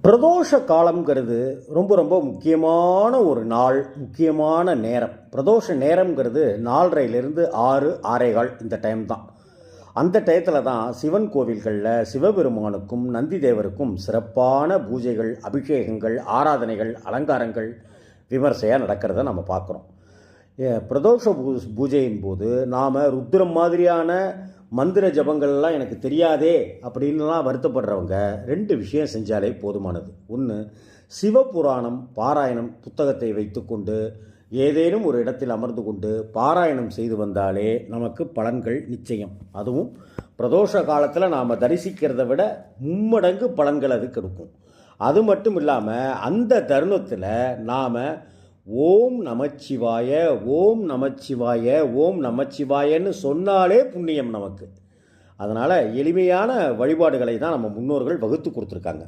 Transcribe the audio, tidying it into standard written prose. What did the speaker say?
பிரதோஷ காலம்ங்கிறது ரொம்ப ரொம்ப முக்கியமான ஒரு நாள், முக்கியமான நேரம். பிரதோஷ நேரம்ங்கிறது 4:30லேருந்து 6, 6:15 இந்த டைம் தான். அந்த டயத்தில் தான் சிவன் கோவில்களில் சிவபெருமானுக்கும் நந்தி தேவருக்கும் சிறப்பான பூஜைகள், அபிஷேகங்கள், ஆராதனைகள், அலங்காரங்கள் விமர்சையாக நடக்கிறத நம்ம பார்க்குறோம். பிரதோஷ பூஜையின் போது நாம் ருத்ரம் மாதிரியான மந்திர ஜபங்கள்லாம் எனக்கு தெரியாதே அப்படின்லாம் வருத்தப்படுறவங்க 2 விஷயம் செஞ்சாலே போதுமானது. ஒன்று, சிவபுராணம் பாராயணம் புத்தகத்தை வைத்துக்கொண்டு ஏதேனும் ஒரு இடத்தில் அமர்ந்து கொண்டு பாராயணம் செய்து வந்தாலே நமக்கு பலன்கள் நிச்சயம். அதுவும் பிரதோஷ காலத்தில் நாம் தரிசிக்கிறத விட மும்மடங்கு பலன்கள் அது கொடுக்கும். அது மட்டும் இல்லாமல் அந்த தருணத்தில் நாம் ஓம் நமச்சிவாய, ஓம் நமச்சிவாய, ஓம் நமச்சிவாயன்னு சொன்னாலே புண்ணியம் நமக்கு. அதனால் எளிமையான வழிபாடுகளை தான் நம்ம முன்னோர்கள் வகுத்து கொடுத்துருக்காங்க.